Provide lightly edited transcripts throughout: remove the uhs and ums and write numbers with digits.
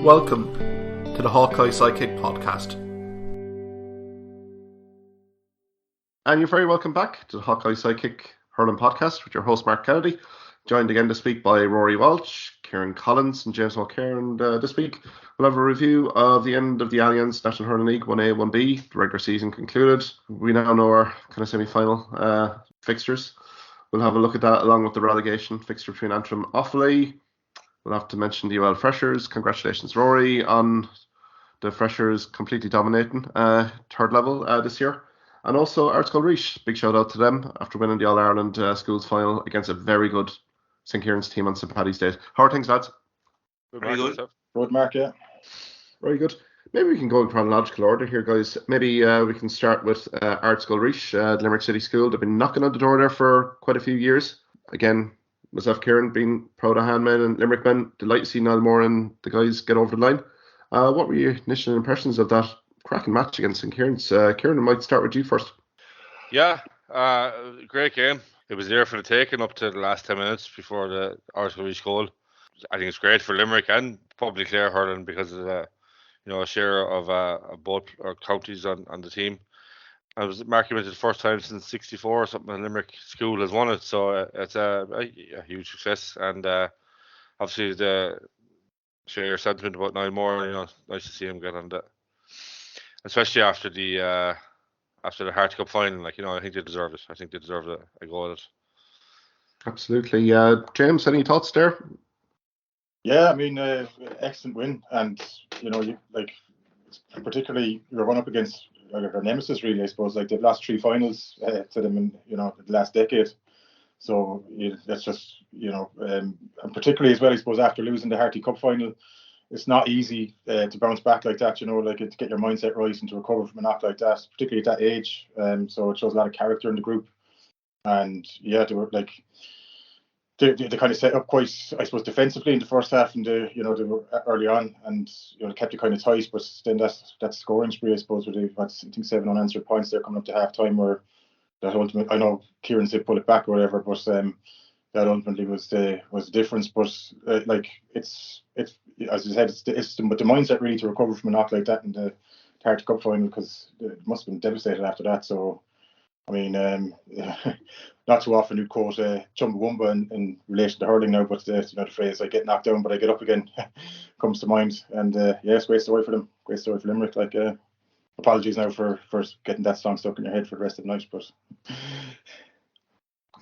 Welcome to the Hawkeye Sidekick podcast. And you're very welcome back to the Hawkeye Sidekick Hurling podcast with your host Mark Kennedy, joined again this week by Ruairi Walsh, Kieran Collins and James Mulcare. And this week we'll have a review of the end of the Allianz National Hurling League 1A, 1B. The regular season concluded. We now know our kind of semi-final fixtures. We'll have a look at that along with the relegation fixture between Antrim and Offaly. We'll have to mention the UL Freshers. Congratulations, Rory, on the Freshers completely dominating third level this year. And also Ard Scoil Ris. Big shout out to them after winning the All-Ireland Schools final against a very good St. Kieran's team on St. Paddy's Day. How are things, lads? Very good. Good, Mark, yeah. Very good. Maybe we can go in chronological order here, guys. Maybe we can start with Ard Scoil Ris, the Limerick City School. They've been knocking on the door there for quite a few years. Again, myself, Kieran, being proud of handmen and Limerick men, delight to see Niall Moore and the guys get over the line. What were your initial impressions of that cracking match against St. Kieran's? Kieran, I might start with you first. Yeah, great game. It was there for the taking up to the last 10 minutes before the Ard Scoil Ris goal. I think it's great for Limerick and probably Clare hurling because of a share of both our counties on the team. I was marking it the first time since '64 or something. And Limerick School has won it, so it's a huge success. And obviously, share your sentiment about Niall Moore. Nice to see him get on that, especially after the Hart Cup final. I think they deserve it. I think they deserve a go at it. Absolutely, James. Any thoughts there? Yeah, I mean, excellent win, and particularly you're going up against their nemesis, really. I suppose they've lost 3 finals to them in the last decade. So that's just and particularly as well, I suppose after losing the Harty Cup final, it's not easy to bounce back like that. To get your mindset right and to recover from a knock like that, particularly at that age. So it shows a lot of character in the group, and yeah, they were They kind of set up quite, I suppose, defensively in the first half, and they were early on, and kept it kind of tight. But then that scoring spree, I suppose, where they've had, I think, 7 unanswered points there coming up to half time, where that ultimately, I know Kieran did pull it back or whatever, but that ultimately was the difference. But it's as I said, it's the mindset really to recover from a knock like that in the Hart Cup final, because it must have been devastated after that. So I mean, not too often you quote Chumbawamba in relation to hurling now, but the phrase "I get knocked down, but I get up again" comes to mind. And it's a great story for them, great story for Limerick. Apologies now for getting that song stuck in your head for the rest of the night, but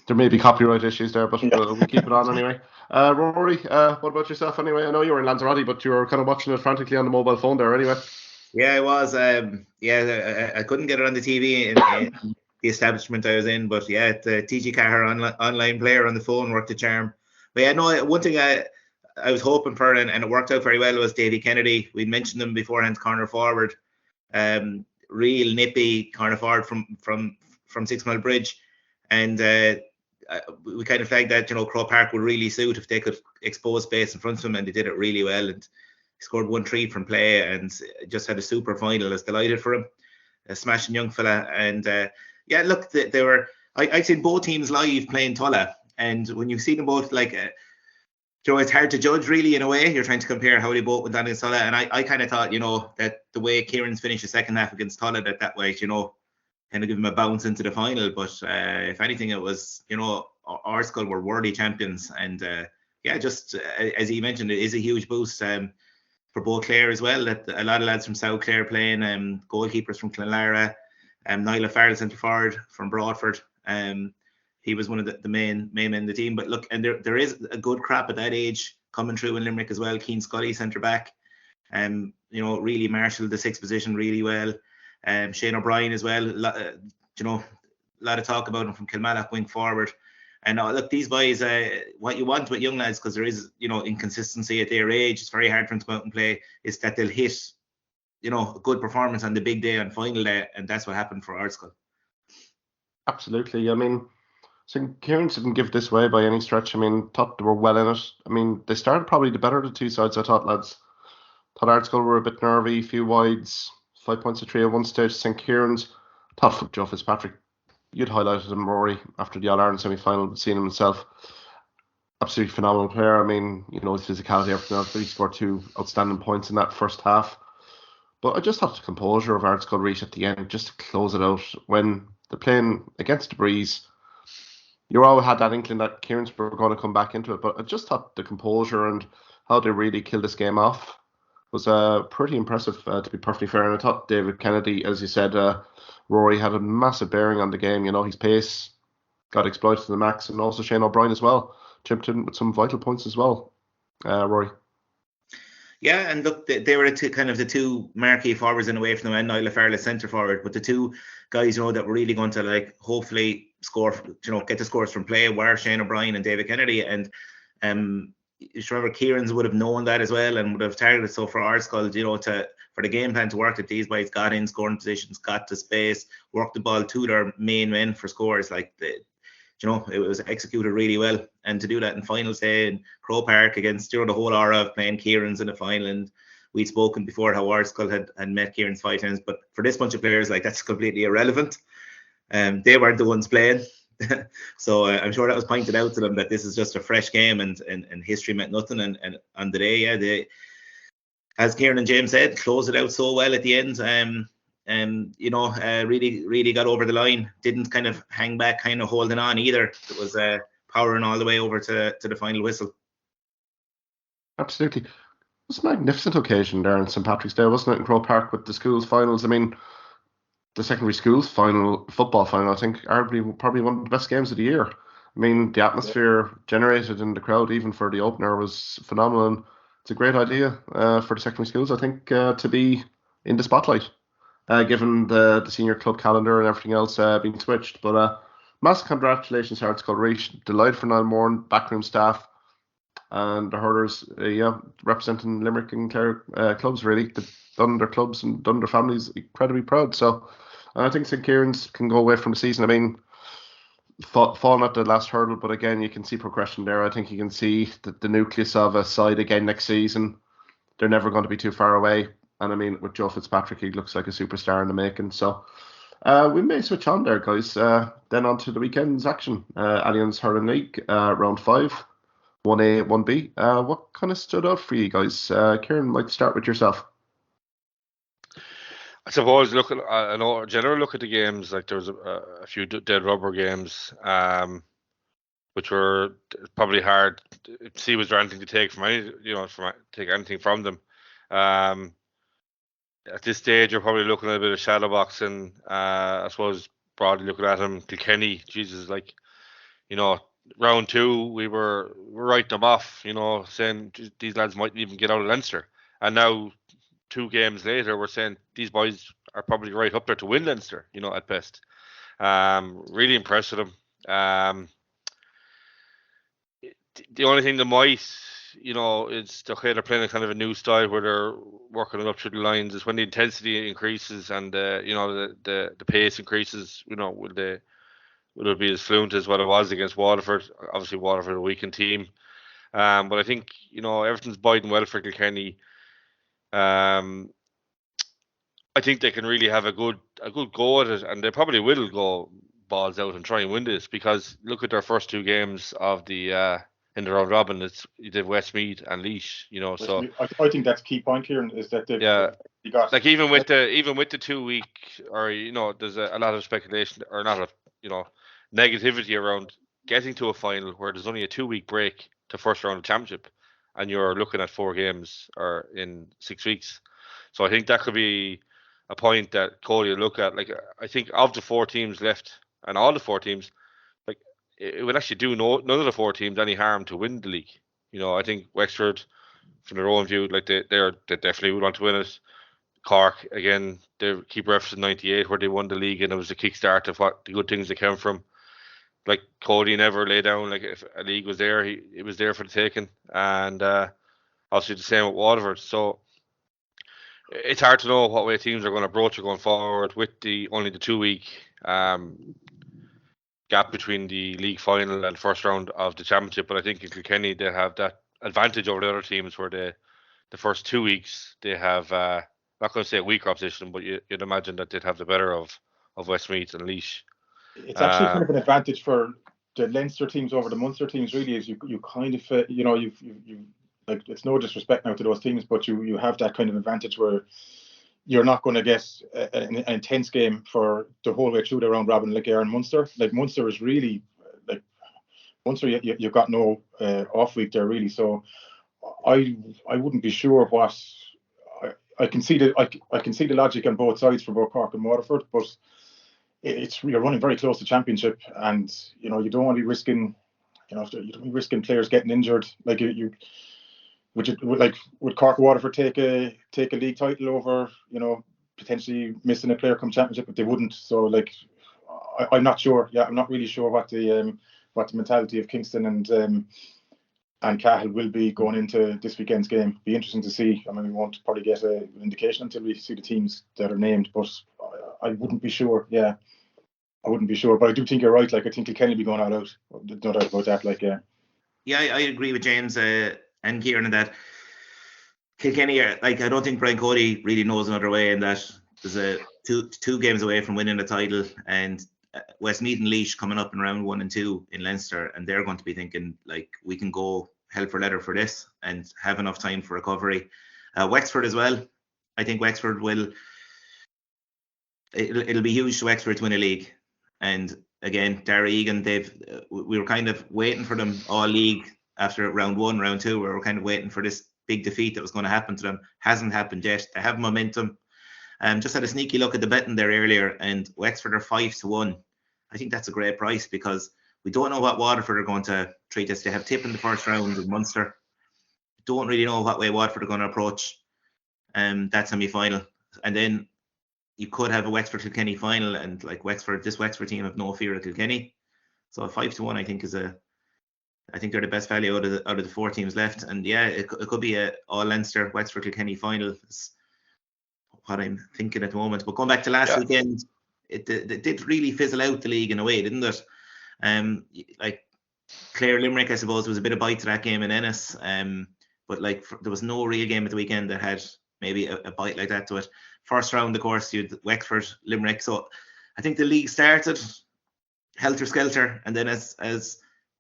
there may be copyright issues there, but we'll keep it on anyway. Rory, what about yourself anyway? I know you were in Lanzarote, but you were kind of watching it frantically on the mobile phone there anyway. Yeah, I was. I couldn't get it on the TV in the establishment I was in, but yeah, the TG Cahir online player on the phone worked a charm. But yeah, no, one thing I was hoping for, and it worked out very well, was Davy Kennedy. We'd mentioned him beforehand, corner forward, real nippy corner forward from 6 Mile Bridge, and we kind of flagged that Crow Park would really suit if they could expose space in front of him, and they did it really well. And he scored 1-3 from play, and just had a super final. I was delighted for him, a smashing young fella, and. Yeah, look, they were. I'd seen both teams live playing Tulla, and when you see them both, it's hard to judge really in a way. You're trying to compare how they both went down against Tulla, and I kind of thought, that the way Kieran's finished the second half against Tulla, that way, kind of give him a bounce into the final. But if anything, it was, Ard Scoil were worthy champions, and just as he mentioned, it is a huge boost for both Clare as well. That a lot of lads from South Clare playing, goalkeepers from Clonlara. Niall Farrell, centre forward from Broadford. He was one of the main men in the team. But look, and there is a good crap at that age coming through in Limerick as well. Cian Scully, centre back. Really marshalled the 6th position really well. Shane O'Brien as well. A lot of talk about him from Kilmallock, wing forward. And look, these boys, what you want with young lads, because there is inconsistency at their age. It's very hard for them to go out and play. Is that they'll hit a good performance on the big day, on final day, and that's what happened for Ard Scoil. Absolutely. I mean, St. Kieran's didn't give this way by any stretch. I mean, thought they were well in it. I mean, they started probably the better of the two sides, I thought, lads. Thought Ard Scoil were a bit nervy, few wides, 5 points to 3 at one stage. St. Kieran's, thought Joe Fitzpatrick, you'd highlighted him, Rory, after the All-Ireland semi-final, but seeing him himself. absolutely phenomenal player. I mean, you know, his physicality, everything else, but he scored 2 outstanding points in that first half. But I just thought the composure of Ard Scoil Ris at the end, just to close it out, when they're playing against the breeze, you all had that inkling that Kieran's were going to come back into it. But I just thought the composure and how they really killed this game off was pretty impressive, to be perfectly fair. And I thought David Kennedy, as you said, Rory had a massive bearing on the game. You know, his pace got exploited to the max, and also Shane O'Brien as well chipped in with some vital points as well. Rory. Yeah, and look, they were the two marquee forwards in away from them, and Niall Farrell centre forward, but the two guys, you know, that were really going to like hopefully score, you know, get the scores from play were Shane O'Brien and David Kennedy. And you should remember Kieran's would have known that as well and would have targeted. So for Ard Scoil, you know, for the game plan to work, that these boys got in scoring positions, got to space, worked the ball to their main men for scores, like you know, it was executed really well. And to do that in finals day in Croke Park against, you know, the whole aura of playing Kieran's in the final. And we'd spoken before how Ard Scoil had met Kieran's 5 times, but for this bunch of players, like, that's completely irrelevant. They weren't the ones playing. So I'm sure that was pointed out to them that this is just a fresh game and history meant nothing. And on the day, yeah, they, as Kieran and James said, closed it out so well at the end. You know, really got over the line. Didn't kind of hang back, kind of holding on either. It was powering all the way over to the final whistle. Absolutely. It was a magnificent occasion there on St. Patrick's Day, wasn't it, in Croke Park with the schools finals. I mean, the secondary schools football final, I think, arguably probably one of the best games of the year. I mean, the atmosphere generated in the crowd, even for the opener, was phenomenal. And it's a great idea for the secondary schools, I think, to be in the spotlight, given the senior club calendar and everything else being switched. But massive congratulations to Ard Scoil Ris. Delighted for Niall Moore, backroom staff, and the hurlers, representing Limerick and Clare clubs, really. They've done their clubs and done their families incredibly proud. So I think St. Kieran's can go away from the season. I mean, falling at the last hurdle, but again, you can see progression there. I think you can see the nucleus of a side again next season. They're never going to be too far away. And I mean, with Joe Fitzpatrick, he looks like a superstar in the making. So we may switch on there, guys. Then on to the weekend's action. Allianz Hurling League, round 5, 1A, 1B. What kind of stood out for you guys? Kieran, might start with yourself. I suppose a general look at the games, like there was a few dead rubber games, which were probably hard to see. Was there anything to take from take anything from them? At this stage, you're probably looking at a bit of shadow boxing. I suppose broadly looking at him, Kilkenny, Jesus, like, you know, round 2, we were writing them off, you know, saying these lads mightn't even get out of Leinster, and now 2 games later, we're saying these boys are probably right up there to win Leinster, you know, at best. Really impressed with them. The only thing that might, you know, is they're playing a kind of a new style where they're working it up through the lines. Is when the intensity increases and you know, the pace increases. You know, will it be as fluent as what it was against Waterford? Obviously, Waterford a weakened team, but I think, you know, everything's boding well for Kilkenny. I think they can really have a good go at it, and they probably will go balls out and try and win this, because look at their first 2 games of the in the round robin. You did Westmeath and Laois, you know. So I think that's key point, Kieran, is that they got, like, even with the 2 week, or, you know, there's a lot of speculation, or not, you know, negativity around getting to a final where there's only a 2 week break to first round of championship, and you're looking at 4 games or in 6 weeks. So I think that could be a point that Cody will look at. Like, I think of the 4 teams left, and all the 4 teams, like, it would actually do none of the 4 teams any harm to win the league. You know, I think Wexford, from their own view, like, they definitely would want to win it. Cork, again, they keep referencing 98 where they won the league, and it was a kickstart of what the good things that came from. Like, Cody never lay down. Like, if a league was there, it was there for the taking. And obviously the same with Waterford. So it's hard to know what way teams are going to approach it going forward with only the 2 week gap between the league final and first round of the championship. But I think in Kilkenny, they have that advantage over the other teams, where the first 2 weeks they have, not going to say a weaker opposition, but you'd imagine that they'd have the better of Westmeath and Laois. It's actually kind of an advantage for the Leinster teams over the Munster teams really is you kind of you've like, it's no disrespect now to those teams, but you have that kind of advantage where you're not going to get an intense game for the whole way through the round robin like Aaron Munster. Like Munster is really like Munster, you've got no off week there really. So I wouldn't be sure what I can see the logic on both sides for both Cork and Waterford, but you're running very close to championship, and you don't want to be risking players getting injured. Like would Cork Waterford take a league title over potentially missing a player come championship? But they wouldn't. So like I'm not sure. Yeah, I'm not really sure what the mentality of Kingston and Cahill will be going into this weekend's game. Be interesting to see. I mean, we won't probably get an indication until we see the teams that are named, but I wouldn't be sure. Yeah, I wouldn't be sure. But I do think you're right. Like, I think Kilkenny will be going all out. No doubt about that. Like, yeah. Yeah, I agree with James and Kieran in that Kilkenny are, like, I don't think Brian Cody really knows another way, in that there's two games away from winning the title, and Westmeath and Laois coming up in round 1 and 2 in Leinster, and they're going to be thinking, like, we can go hell for leather for this and have enough time for recovery. Wexford as well. I think Wexford it'll be huge to Wexford to win a league. And again, Dara Egan, we were kind of waiting for them all league after round 1, round 2. We were kind of waiting for this big defeat that was going to happen to them. Hasn't happened yet. They have momentum. Just had a sneaky look at the betting there earlier, and Wexford are 5-1. I think that's a great price, because we don't know what Waterford are going to treat us. They have Tip in the first round in Munster. Don't really know what way Waterford are going to approach that semi-final. And then you could have a Wexford-Kilkenny final, and like this Wexford team have no fear of Kilkenny. So a 5-1, I think, I think they're the best value out of the 4 teams left. And yeah, it could be a all Leinster Wexford-Kilkenny final. Is what I'm thinking at the moment. But going back to last weekend, it did really fizzle out the league in a way, didn't it? Like Clare Limerick, I suppose, was a bit of bite to that game in Ennis. But like there was no real game at the weekend that had maybe a bite like that to it. First round, of course, you had Wexford, Limerick. So I think the league started helter skelter, and then as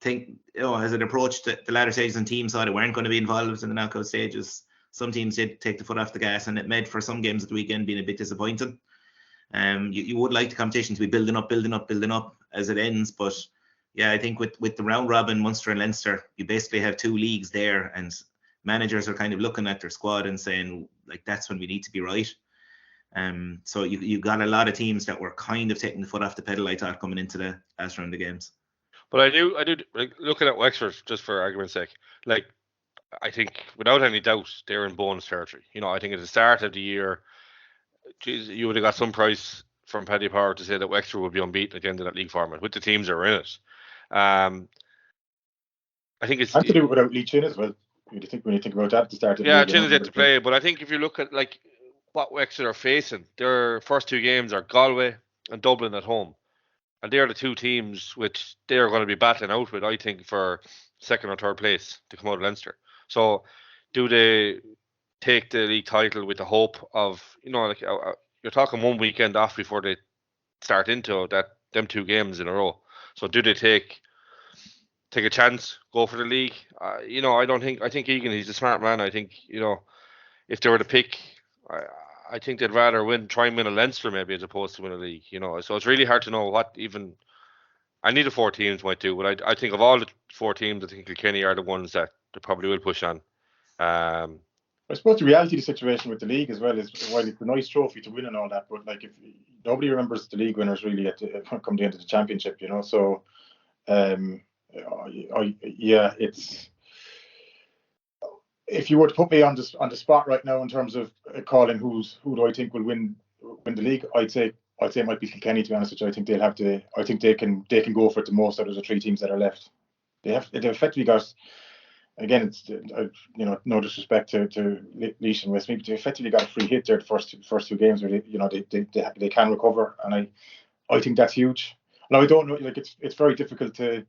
it approached the latter stages, and teams thought they weren't going to be involved in the knockout stages, some teams did take the foot off the gas, and it made for some games at the weekend being a bit disappointing. You would like the competition to be building up as it ends, but yeah, I think with the round robin, Munster and Leinster, you basically have 2 leagues there, and managers are kind of looking at their squad and saying, like, that's when we need to be right. So you got a lot of teams that were kind of taking the foot off the pedal, I thought, coming into the last round of games. But I do like, looking at Wexford, just for argument's sake, like, I think without any doubt they're in bonus territory. I think at the start of the year, geez, you would have got some price from Paddy Power to say that Wexford would be unbeaten at the end of that league format with the teams that were in it. I think it's to do without Lee Chin as well. When you think about that at the start of the league, Chin is yet to play, but I think if you look at like what Wexford are facing, their first 2 games are Galway and Dublin at home, and they're the 2 teams which they're going to be battling out with, I think, for 2nd or 3rd place to come out of Leinster. So do they take the league title with the hope of, you're talking 1 weekend off before they start into them 2 games in a row. So do they take a chance, go for the league? I think Egan, he's a smart man. I think, if they were to pick, I think they'd rather try and win a Leinster maybe as opposed to win a league, So it's really hard to know what even any of the 4 teams might do. But I think of all the 4 teams, I think Kilkenny are the ones that they probably will push on. I suppose the reality of the situation with the league as well is, while it's a nice trophy to win and all that, but like, if nobody remembers the league winners really come the end of the championship, So, it's, if you were to put me on the spot right now in terms of calling who do I think will win the league, I'd say it might be Kilkenny, to be honest with you. I think I think they can go for it the most out of the 3 teams that are left. They've effectively got. Again, it's no disrespect to Laois and Westmeath, but they effectively got a free hit there the first 2 games where they can recover, and I think that's huge. Now I don't know, like, it's very difficult to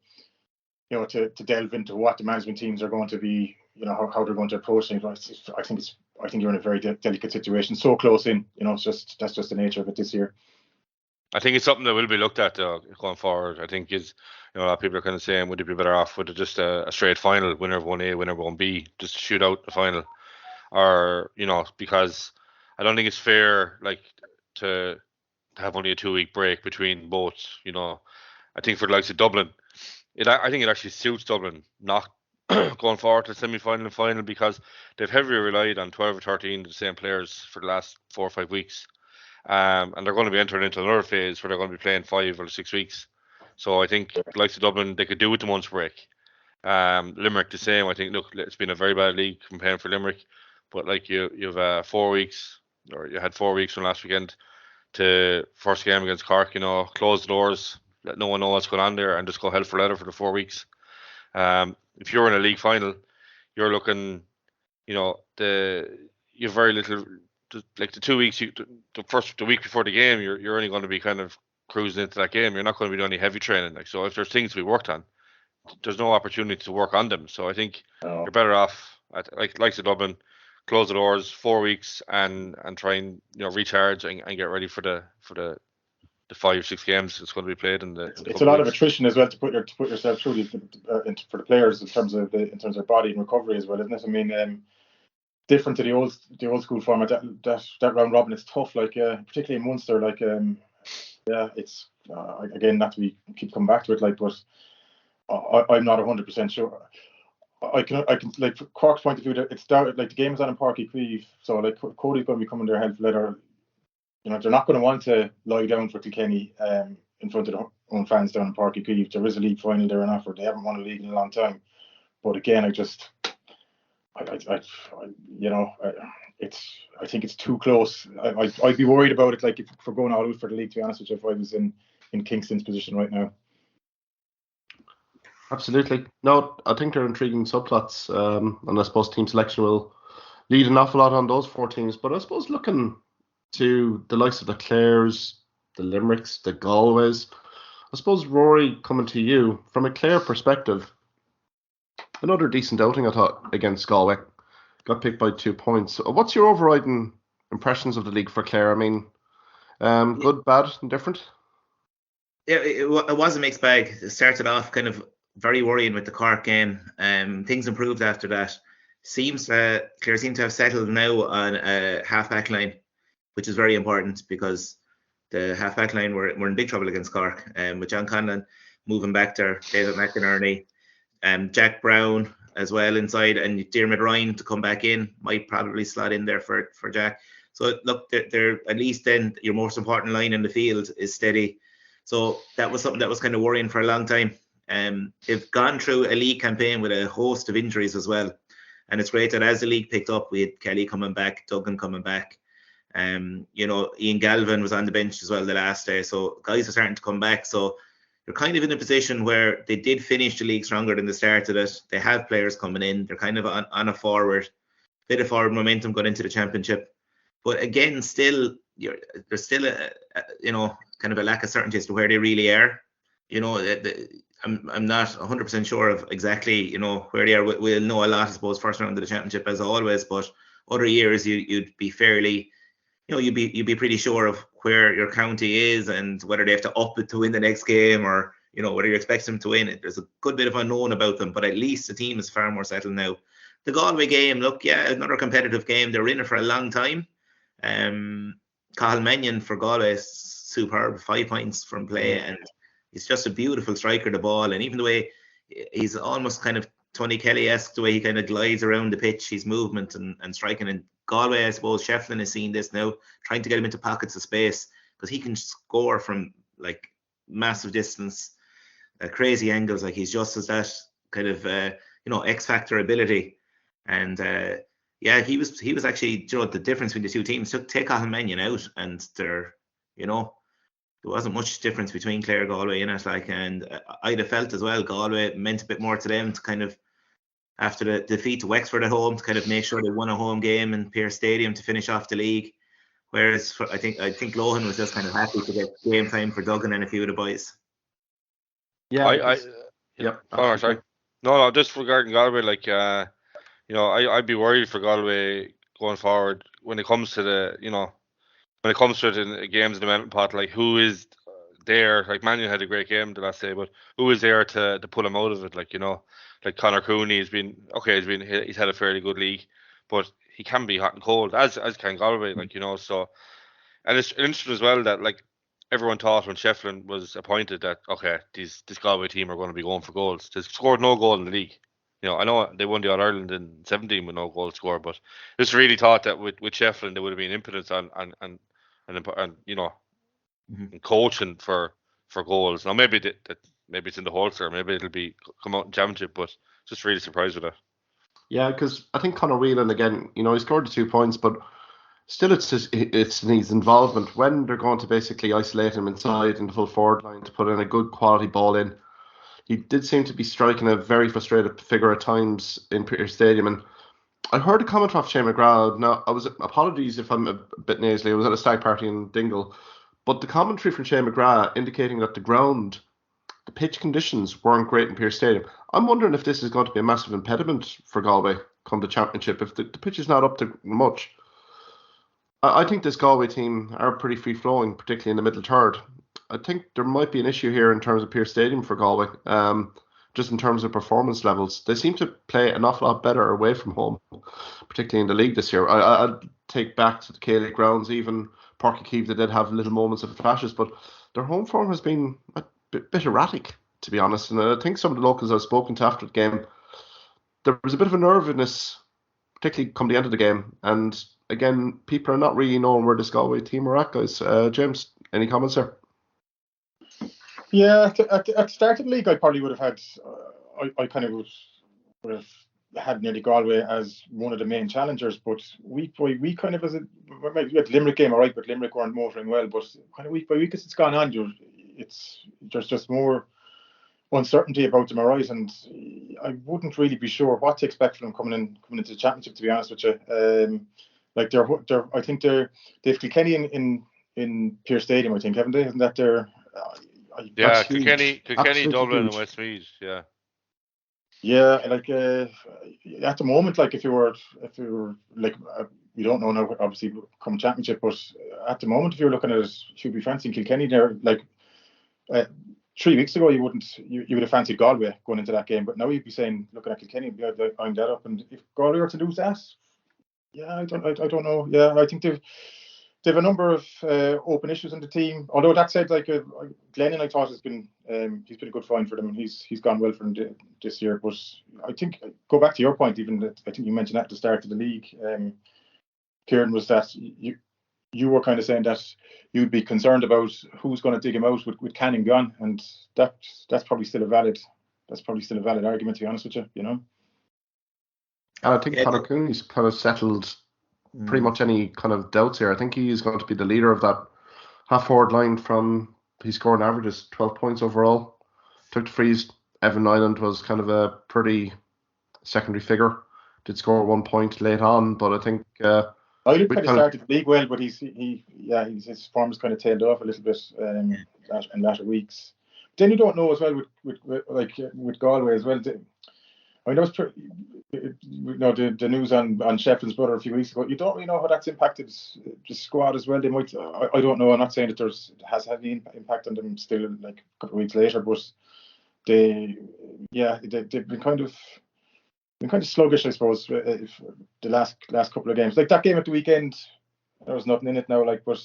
delve into what the management teams are going to be, how they're going to approach things. I think you're in a very delicate situation, so close in. That's just the nature of it this year. I think it's something that will be looked at going forward. I think is, a lot of people are kind of saying, would it be better off with just a straight final, winner of 1A, winner of 1B, just shoot out the final, or because I don't think it's fair to have only a 2-week break between both. I think for the likes of Dublin, I think it actually suits Dublin not going forward to the semi-final and final, because they've heavily relied on 12 or 13 of the same players for the last 4 or 5 weeks. And they're going to be entering into another phase where they're going to be playing 5 or 6 weeks. So I think the likes of Dublin, they could do with the month's break. Limerick the same. I think, look, it's been a very bad league comparing for Limerick, but you've 4 weeks, or you had 4 weeks from last weekend to first game against Cork. Close the doors, let no one know what's going on there, and just go hell for leather for the 4 weeks. If you're in a league final, you're looking, you've very little. Like the 2 weeks, the week before the game, you're only going to be kind of cruising into that game. You're not going to be doing any heavy training. So if there's things to be worked on, there's no opportunity to work on them. So I think you're better off at like the Dublin, close the doors 4 weeks and try and recharge and get ready for the 5 or 6 games that's going to be played in the. It's a lot of attrition as well to put yourself through for the players in terms of their body and recovery as well, isn't it? I mean, different to the old school format, that round robin is tough. Particularly in Munster, it's again, not to keep coming back to it, but I'm not 100% sure. I can like from Cork's point of view, it's down, the game is on in Páirc Uí Chaoimh, so Cody's going to be coming there hell for leather. They're not going to want to lie down for Kilkenny in front of their own fans down in Páirc Uí Chaoimh. There is a league final there on offer. They haven't won a league in a long time, but again, I think it's too close. I'd be worried about it, if we're going all out for the league, to be honest with you, if I was in Kingston's position right now. Absolutely. No, I think they're intriguing subplots, and I suppose team selection will lead an awful lot on those 4 teams. But I suppose looking to the likes of the Clares, the Limericks, the Galways, I suppose, Rory, coming to you, from a Clare perspective, another decent outing, I thought, against Galway. Got picked by 2 points. What's your overriding impressions of the league for Clare? I mean, good, bad, and different? Yeah, it was a mixed bag. It started off kind of very worrying with the Cork game. Things improved after that. Clare seem to have settled now on a half-back line, which is very important, because the half-back line were in big trouble against Cork. With John Conlon moving back there, David McInerney, Jack Brown as well inside, and Diarmuid Ryan to come back in, might probably slot in there for Jack. So look, they're at least then your most important line in the field is steady. So that was something that was kind of worrying for a long time. They've gone through a league campaign with a host of injuries as well, and it's great that as the league picked up, we had Kelly coming back, Duggan coming back. Ian Galvin was on the bench as well the last day, so guys are starting to come back. So they're kind of in a position where they did finish the league stronger than they started it. They have players coming in. They're kind of on a bit of forward momentum going into the championship. But again, there's still a kind of a lack of certainty as to where they really are. I'm not 100% sure of exactly where they are. We'll know a lot, I suppose, first round of the championship as always. But other years you'd be fairly. You'd be pretty sure of where your county is and whether they have to up it to win the next game, or whether you expect them to win. There's a good bit of unknown about them, but at least the team is far more settled now. The Galway game, look, yeah, another competitive game. They're in it for a long time. Cathal Mannion for Galway is superb, 5 points from play, and he's just a beautiful striker of the ball. And even the way he's almost kind of Tony Kelly-esque, the way he kind of glides around the pitch, his movement and striking. And Galway, I suppose, Shefflin has seen this now, trying to get him into pockets of space, because he can score from massive distance, crazy angles. He's just as that kind of X-factor ability. And he was actually, the difference between the two teams. Take Cathal Mannion out, and there wasn't much difference between Clare and Galway in it. And I'd have felt as well Galway meant a bit more to them to kind of, after the defeat to Wexford at home, to kind of make sure they won a home game in Pearse Stadium to finish off the league. Whereas I think Lohan was just kind of happy to get game time for Duggan and a few of the boys. Yeah. Sorry. No, just regarding Galway, I'd be worried for Galway going forward when it comes to the, when it comes to the games in the Melton Pot. Who is there. Like Manu had a great game the last day, but who is there to pull him out of it? Like, you know, like Conor Cooney he's had a fairly good league, but he can be hot and cold, as can Galway. Like, you know, so, and it's interesting as well that like everyone thought when Shefflin was appointed that okay, this Galway team are going to be going for goals. They scored no goal in the league. You know, I know they won the All Ireland in 17 with no goal score, but just really thought that with Shefflin there would have been impotence and you know, and coaching for goals. Now maybe maybe it's in the holster, maybe it'll be come out in championship, but just really surprised with that. Yeah, because I think Conor Whelan again, you know, he scored the 2 points, but still it's his involvement when they're going to basically isolate him inside in the full forward line to put in a good quality ball in. He did seem to be striking a very frustrated figure at times in Peter Stadium, and I heard a comment off Shane McGrath. Now, apologies if I'm a bit nasally. I was at a stag party in Dingle, but the commentary from Shane McGrath indicating that the pitch conditions weren't great in Pearse Stadium. I'm wondering if this is going to be a massive impediment for Galway come the championship if the pitch is not up to much. I think this Galway team are pretty free flowing, particularly in the middle third. I think there might be an issue here in terms of Pearse Stadium for Galway, just in terms of performance levels. They seem to play an awful lot better away from home, particularly in the league this year. I'd take back to the Cayley grounds, even Páirc Uí Chaoimh, they did have little moments of flashes, but their home form has been a bit erratic, to be honest. And I think some of the locals I've spoken to after the game, there was a bit of a nervousness, particularly come the end of the game. And again, people are not really knowing where this Galway team are at, guys. James, any comments there? Yeah, at the start of the league, I probably would have had, I kind of would have had nearly Galway as one of the main challengers, but week by week, kind of we had the Limerick game, all right, but Limerick weren't motoring well, but kind of week by week as it's gone on, there's just more uncertainty about them, all right, and I wouldn't really be sure what to expect from them coming into the championship, to be honest with you. Like I think they've Kilkenny in Pearse Stadium, I think, haven't they? Isn't that their? Yeah, Kilkenny, Dublin, and Westmeath. Yeah. Yeah, like at the moment, like if you were like we don't know now, obviously come championship, but at the moment, if you're looking at it, should be fancying Kilkenny there. Like 3 weeks ago, you would have fancied Galway going into that game, but now you'd be saying looking at Kilkenny, you'd be eyeing that up. And if Galway were to lose that, yeah, I don't know. Yeah, I think they've a number of open issues in the team. Although that said, like Glennon, I thought he's been a good find for them, and he's gone well for them this year. But I think go back to your point, even that I think you mentioned at the start of the league, Kieran, was that you were kind of saying that you'd be concerned about who's going to dig him out with Canning gone, and that's probably still a valid argument, to be honest with you. You know. I think Conor Cooney's kind of settled pretty much any kind of doubts here. I think he is going to be the leader of that half forward line. He's scoring averages 12 points overall. Took the freeze. Evan Nyland was kind of a pretty secondary figure. Did score 1 point late on, but I think Nyland kind of started the league well, but his form has kind of tailed off a little bit in latter weeks. Then you don't know as well with Galway as well. I mean, that was the news on Shefflin's brother a few weeks ago. You don't really know how that's impacted the squad as well. They might, I don't know. I'm not saying that it has had any impact on them still, like a couple of weeks later, but they've been kind of sluggish, I suppose, the last couple of games. Like that game at the weekend, there was nothing in it now. Like, but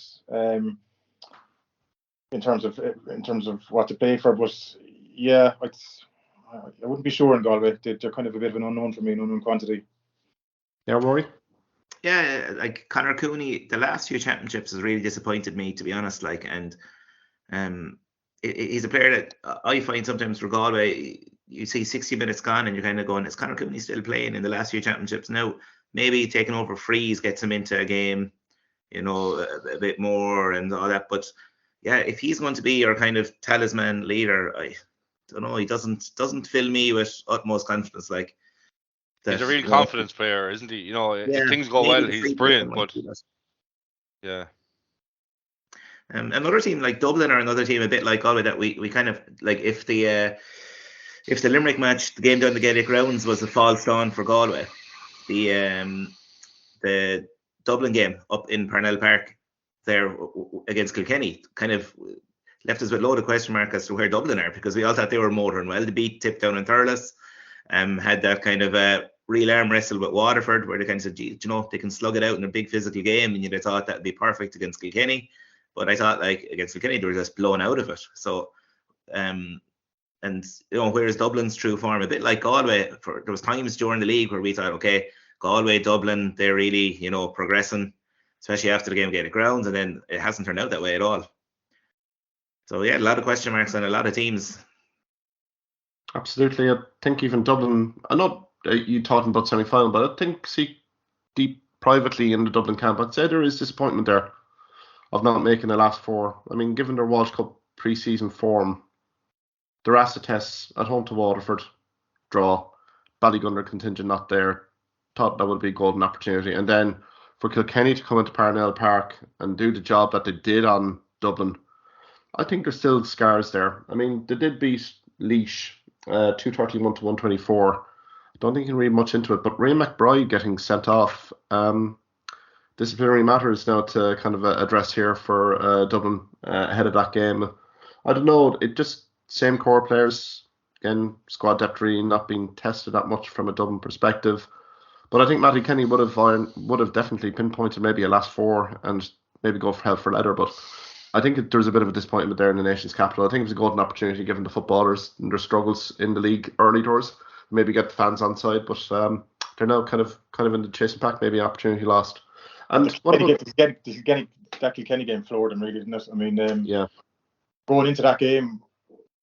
in terms of what to pay for, but yeah, I wouldn't be sure in Galway. They're kind of a bit of an unknown for me, an unknown quantity. Yeah, Rory? Yeah, like Conor Cooney, the last few championships has really disappointed me, to be honest. Like, and he's a player that I find sometimes for Galway, you see 60 minutes gone and you're kind of going, is Conor Cooney still playing in the last few championships? Now, maybe taking over freeze gets him into a game, you know, a bit more and all that. But yeah, if he's going to be your kind of talisman leader, I don't know, he doesn't fill me with utmost confidence. Like that, he's a real confidence player, isn't he? You know, if things go well, he's brilliant. But yeah. Another team like Dublin are another team a bit like Galway that we kind of like if the Limerick match, the game down the Gaelic grounds, was a false dawn for Galway, the Dublin game up in Parnell Park there against Kilkenny kind of left us with a load of question marks as to where Dublin are, because we all thought they were motoring well. The beat Tip down in Thurles, had that kind of a real arm wrestle with Waterford, where they kind of said, gee, they can slug it out in a big physical game, and you'd have thought that'd be perfect against Kilkenny. But I thought, like, against Kilkenny, they were just blown out of it. So, and whereas Dublin's true form, a bit like Galway, there was times during the league where we thought, okay, Galway, Dublin, they're really, progressing, especially after the game of Gaelic Grounds, and then it hasn't turned out that way at all. So yeah, a lot of question marks on a lot of teams. Absolutely. I think even Dublin, I know you talking about semi-final, but I think deep privately in the Dublin camp, I'd say there is disappointment there of not making the last four. I mean, given their Walsh Cup pre-season form, their acid tests at home to Waterford, draw, Ballygunner contingent not there, thought that would be a golden opportunity. And then for Kilkenny to come into Parnell Park and do the job that they did on Dublin, I think there's still scars there. I mean, they did beat Laois 231 to 124. I don't think you can read much into it, but Ray McBride getting sent off. Disciplinary matters now to kind of address here for Dublin ahead of that game. I don't know, it just same core players, again, squad depth really not being tested that much from a Dublin perspective. But I think Matty Kenny would have definitely pinpointed maybe a last four and maybe go for hell for leather. But I think there's a bit of a disappointment there in the nation's capital. I think it was a golden opportunity given the footballers and their struggles in the league early doors. Maybe get the fans on side, but they're now kind of in the chasing pack. Maybe an opportunity lost. And what about that Kilkenny game floored them, really, didn't it? I mean, going into that game,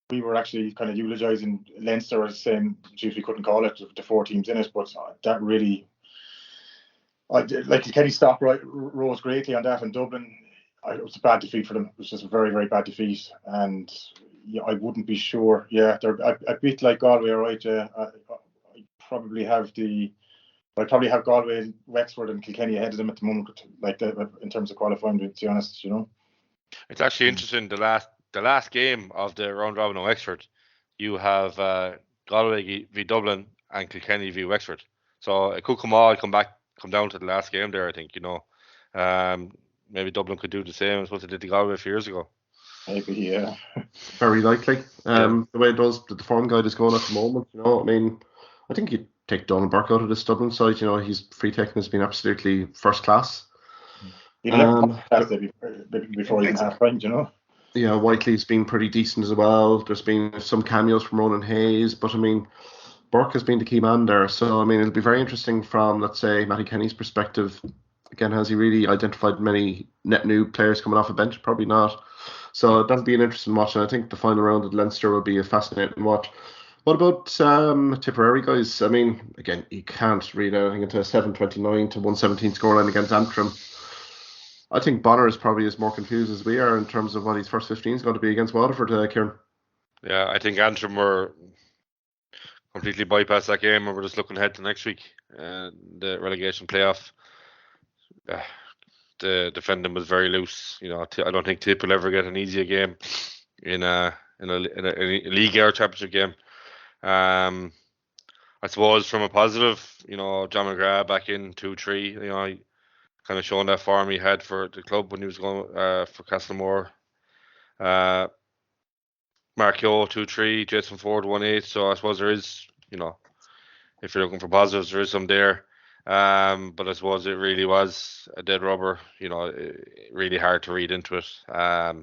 we were actually kind of eulogising Leinster as saying, geez, we couldn't call it the four teams in it, but that really, like Kilkenny stock rose greatly on that, in Dublin. It was a bad defeat for them. It was just a very, very bad defeat, and I wouldn't be sure. Yeah, they're a bit like Galway, right? I probably have Galway, Wexford, and Kilkenny ahead of them at the moment, like in terms of qualifying. To be honest, it's actually interesting. The last game of the round robin of Wexford, you have Galway v Dublin and Kilkenny v Wexford. So it could come down to the last game there. I think maybe Dublin could do the same as what they did to Galway a few years ago. Maybe, yeah. Very likely. The way the form guide is going at the moment, I mean, I think you take Donald Burke out of this Dublin side. His free taking has been absolutely first class. Before even half time, Yeah, Whiteley's been pretty decent as well. There's been some cameos from Ronan Hayes, but I mean, Burke has been the key man there. So I mean, it'll be very interesting from, let's say, Matty Kenny's perspective. Again, has he really identified many net new players coming off a bench? Probably not. So that'll be an interesting watch, and I think the final round at Leinster will be a fascinating watch. What about Tipperary, guys? I mean, again, you can't read anything into a 7-29 to 117 scoreline against Antrim. I think Bonner is probably as more confused as we are in terms of what his first 15 is going to be against Waterford, Kieran. Yeah, I think Antrim were completely bypassed that game, and we're just looking ahead to next week, the relegation playoff. The defending was very loose. I don't think Tip will ever get an easier game in a league or championship game. I suppose from a positive, John McGrath back in 2-3. Kind of showing that form he had for the club when he was going for Castlemore. Mark Yo 2-3, Jason Ford 1-8. So I suppose there is, if you're looking for positives, there is some there. But I suppose it really was a dead rubber. Really hard to read into it. I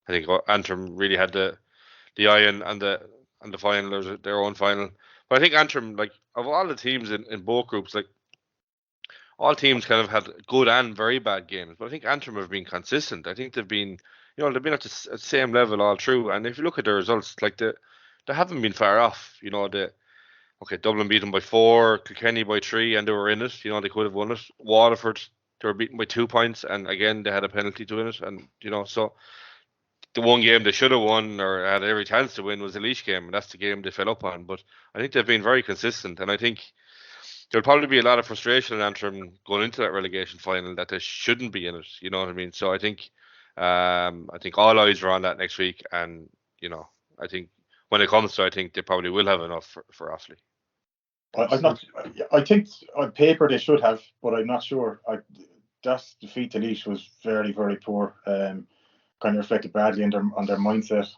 think Antrim really had the eye on the final, their own final. But I think Antrim, like, of all the teams in both groups, like, all teams kind of had good and very bad games, but I think Antrim have been consistent. I think they've been at the same level all through. And if you look at their results, like they haven't been far off. Dublin beat them by 4, Kilkenny by 3, and they were in it. They could have won it. Waterford, they were beaten by 2 points, and again they had a penalty to win it. And so the one game they should have won or had every chance to win was the Laois game, and that's the game they fell up on. But I think they've been very consistent, and I think there'll probably be a lot of frustration in Antrim going into that relegation final that they shouldn't be in it. You know what I mean? So I think all eyes are on that next week, and I think when it comes to, I think they probably will have enough for Offaly. I think on paper they should have, but I'm not sure. That defeat to Laois was very, very poor. kind of reflected badly on their mindset.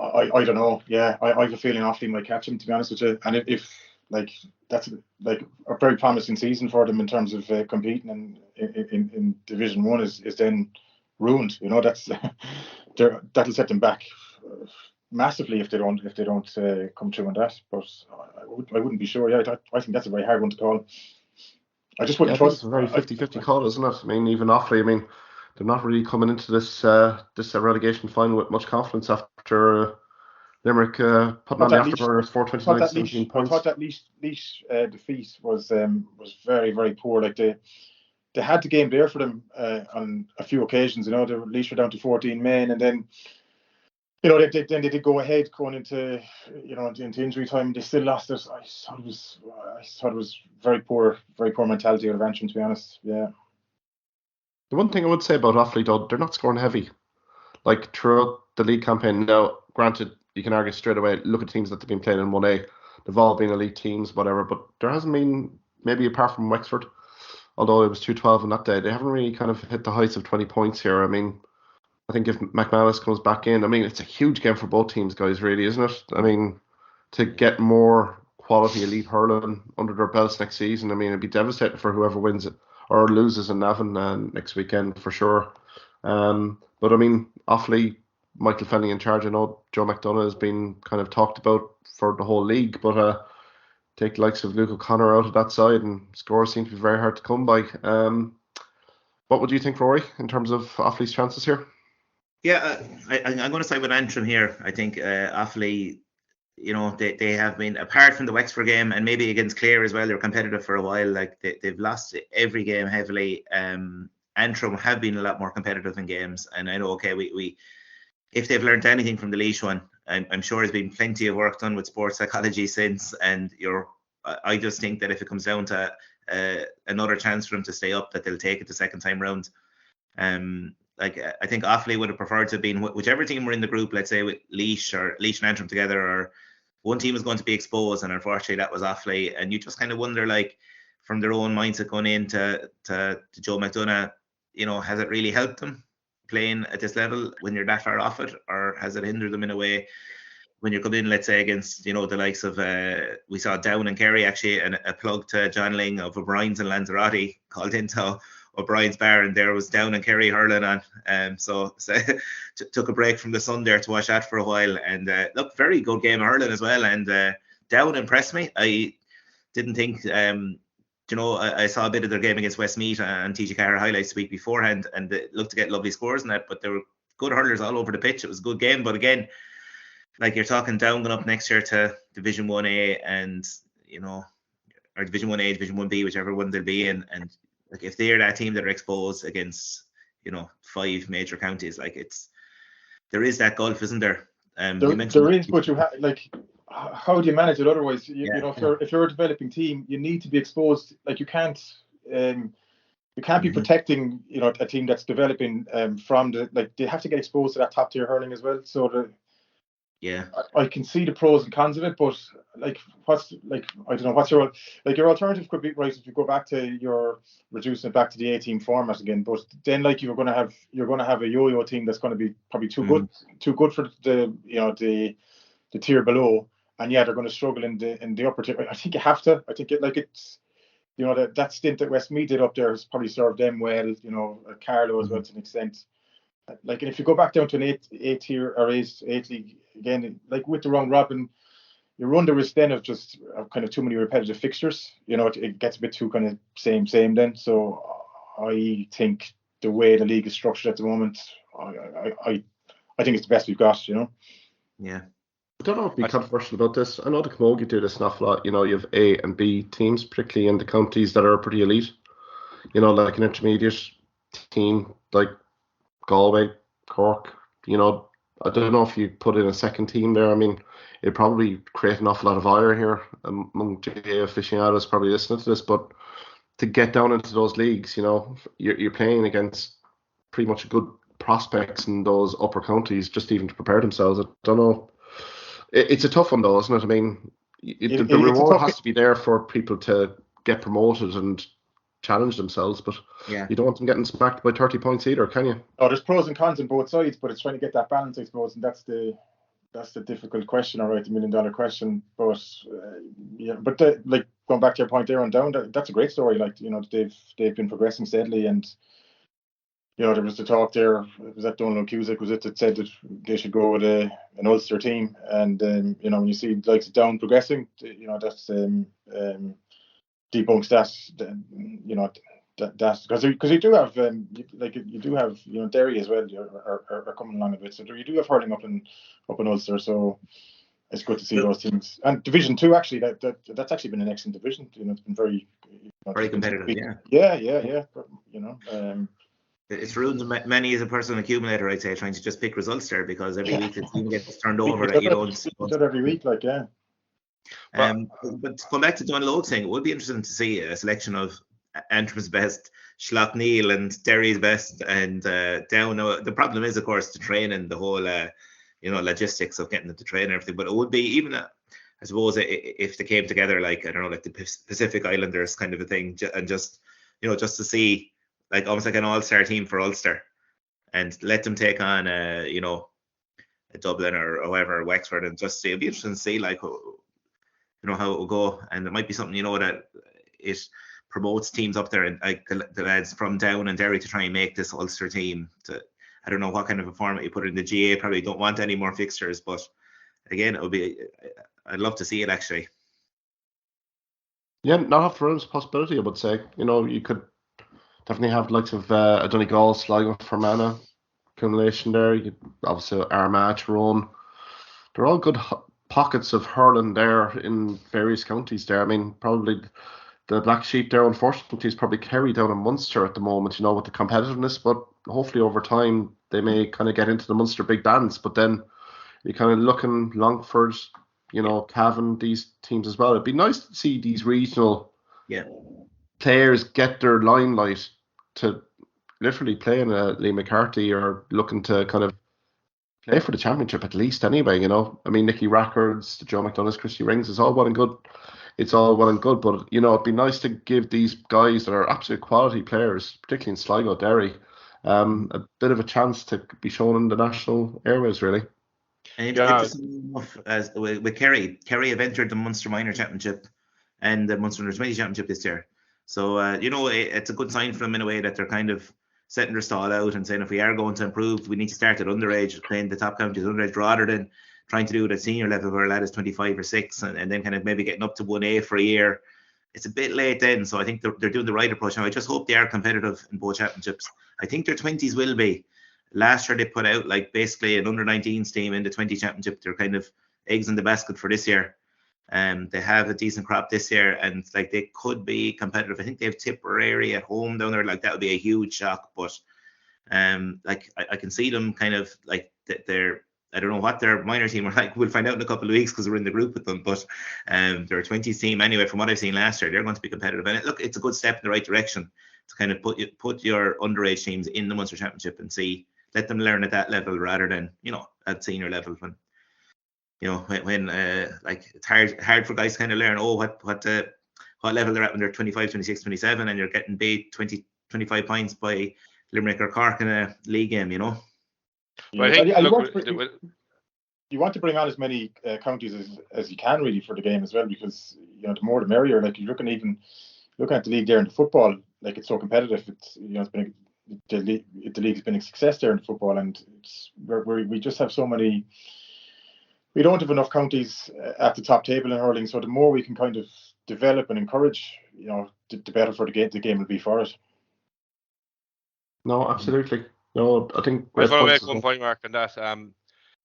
I don't know. Yeah, I have a feeling Offaly might catch him, to be honest with you. And if like that's like a very promising season for them in terms of competing in Division 1 is then ruined. You know, that'll set them back massively if they don't come through on that. But I wouldn't be sure. Yeah, I think that's a very hard one to call. I just wouldn't trust. It's a very 50-50 call, isn't it? I mean, even Offaly, I mean, they're not really coming into this relegation final with much confidence after Limerick putting on the afterburners for 17 points. I thought that Laois defeat was very, very poor. Like they had the game there for them on a few occasions. You know, the Laois were down to 14 men, and then they did go ahead going into into injury time. They still lost it. I thought it was very poor mentality out of Antrim, to be honest. Yeah. The one thing I would say about Offaly, though, they're not scoring heavy. Like throughout the league campaign. Now, granted, you can argue straight away, look at teams that they've been playing in 1A. They've all been elite teams, whatever. But there hasn't been, maybe apart from Wexford, although it was 2-12 on that day, they haven't really kind of hit the heights of 20 points here. I mean, I think if McManus comes back in, I mean, it's a huge game for both teams, guys, really, isn't it? I mean, to get more quality elite hurling under their belts next season, I mean, it'd be devastating for whoever wins it or loses in Navan next weekend for sure. But I mean, Offaly, Michael Fennelly in charge. I know Joe McDonough has been kind of talked about for the whole league, but take the likes of Luke O'Connor out of that side, and scores seem to be very hard to come by. What would you think, Rory, in terms of Offaly's chances here? Yeah, I'm going to side with Antrim here. I think Offaly, they have been, apart from the Wexford game and maybe against Clare as well, they're competitive for a while. Like they've lost every game heavily. Antrim have been a lot more competitive in games, and I know, okay, we if they've learned anything from the Laois one, I'm sure there's been plenty of work done with sports psychology since, and I just think that if it comes down to another chance for them to stay up, that they'll take it the second time round. I think Offaly would have preferred to have been whichever team were in the group, let's say with Laois and Antrim together, or one team was going to be exposed, and unfortunately that was Offaly. And you just kind of wonder, like, from their own mindset going into to Joe McDonough, has it really helped them playing at this level when you're that far off it, or has it hindered them in a way when you're coming in, let's say, against the likes of we saw Down and Kerry, actually, and a plug to John Ling of O'Brien's and Lanzarote called into O'Brien's bar, and there was Down and Kerry hurling on. So took a break from the sun there to watch that for a while, and look, very good game of hurling as well. And Down impressed me. I didn't think. I saw a bit of their game against Westmeath and TG Carr highlights the week beforehand, and they looked to get lovely scores in that, but there were good hurlers all over the pitch. It was a good game, but again, like you're talking Down going up next year to Division 1A and, or Division 1A, Division 1B, whichever one they'll be in, and like if they're that team that are exposed against, 5 major counties, like there is that gulf, isn't there? There is, but you have, like, how do you manage it otherwise? If you're a developing team, you need to be exposed. Like you can't be protecting a team that's developing from they have to get exposed to that top tier hurling as well. So I can see the pros and cons of it, but I don't know what's your alternative could be, right, if you go back to your reducing it back to the 18 format again, but then you're going to have a yo-yo team that's going to be probably too good for the tier below. And they're going to struggle in the upper tier. I think you have to. I think it's that stint that Westmeath did up there has probably served them well. Carlow as well to an extent. Like, and if you go back down to an eight tier or eight league again, like with the round robin, you run the risk then of just kind of too many repetitive fixtures. It gets a bit too kind of same then. So I think the way the league is structured at the moment, I think it's the best we've got. Yeah. I don't know if it'd be controversial about this. I know the Camogie do this an awful lot. You have A and B teams, particularly in the counties that are pretty elite. Like an intermediate team like Galway, Cork. I don't know if you put in a second team there. I mean, it'd probably create an awful lot of ire here among GAA aficionados probably listening to this. But to get down into those leagues, you're playing against pretty much good prospects in those upper counties, just even to prepare themselves. I don't know. It's a tough one, though, isn't it? I mean, the reward has to be there for people to get promoted, and challenge themselves, but Yeah. you don't want them getting smacked by 30 points either, can you? Oh, there's pros and cons on both sides, but it's trying to get that balance, I suppose, and that's the difficult question, all right, the $1 million question. But yeah, but like going back to your point there on Down, that's a great story. Like, you know, they've been progressing steadily, and you know, there was the talk there. Was that Donald Cusick? Was it that said that they should go with an Ulster team? And you know, when you see like Down progressing, you know, that's debunks that. You know, that's because you do have you do have, you know, Derry as well are coming along a bit. So you do have hurling up in Ulster. So it's good to see those teams. And Division 2 actually, that's actually been an excellent division. You know, it's been very very competitive. Yeah. You know. It's ruined many as a personal accumulator, I'd say, trying to just pick results there, because every week the team gets turned over that you don't. Every week, like, yeah. But going back to Donald thing, it would be interesting to see a selection of Antrim's best, Schlockneil and Derry's best, and Down. The problem is, of course, the training, the whole you know, logistics of getting them to train and everything. But it would be, even I suppose, if they came together, like, I don't know, like the Pacific Islanders kind of a thing, and just, you know, just to see, like, almost like an all-star team for Ulster, and let them take on you know, a Dublin or whoever, Wexford, and just see. It'd be interesting to see, like, you know, how it will go. And it might be something, you know, that it promotes teams up there, and like the lads from Down and Derry, to try and make this Ulster team. I don't know what kind of a format you put in. The GA probably don't want any more fixtures, but again, it would be, I'd love to see it, actually. Yeah, not have for a possibility, I would say. You know, you could definitely have the likes of a Donegal, Sligo, Fermanagh accumulation there. You obviously Armagh, Tyrone. They're all good pockets of hurling there in various counties there. I mean, probably the black sheep there, unfortunately, is probably Kerry down in Munster at the moment, you know, with the competitiveness. But hopefully over time they may kind of get into the Munster big bands. But then you're kind of looking Longford, you know, Cavan, these teams as well. It'd be nice to see these regional players get their limelight to literally play in a Lee McCarthy, or looking to kind of play for the championship at least anyway, you know. I mean, Nicky Rackards, Joe McDonough's, Christy Rings, is all well and good. It's all well and good, but, you know, it'd be nice to give these guys that are absolute quality players, particularly in Sligo, Derry, a bit of a chance to be shown in the national airways, really. And interesting enough, as with Kerry have entered the Munster Minor Championship and the Munster Under 20 Championship this year. So, you know, it's a good sign for them in a way that they're kind of setting their stall out and saying, if we are going to improve, we need to start at underage, playing the top counties underage, rather than trying to do it at senior level where a lad is 25 or 6 and then kind of maybe getting up to 1A for a year. It's a bit late then, so I think they're doing the right approach. Now, I just hope they are competitive in both championships. I think their 20s will be. Last year they put out like basically an under-19s team in the 20 championship. They're kind of eggs in the basket for this year. They have a decent crop this year, and like they could be competitive. I think they have Tipperary at home down there. Like that would be a huge shock, but like I can see them kind of like they're, I don't know what their minor team are like. We'll find out in a couple of weeks because we're in the group with them. But they're a 20s team anyway. From what I've seen last year, they're going to be competitive. And look, it's a good step in the right direction to kind of put your underage teams in the Munster Championship and let them learn at that level rather than, you know, at senior level when, you know, when like it's hard for guys to kind of learn what level they're at when they're 25, 26, 27 and you're getting beat 20, 25 points by Limerick or Cork in a league game, you know. But I think, you want to bring on as many counties as you can really for the game as well, because, you know, the more the merrier. Like you're looking at the league there in the football, like it's so competitive. It's, you know, it's been the league has been a success there in football, and we just have so many. We don't have enough counties at the top table in hurling, so the more we can kind of develop and encourage, you know, the better for the game will be for us. No, absolutely. No, I think. I just want to make one point, Mark, on that.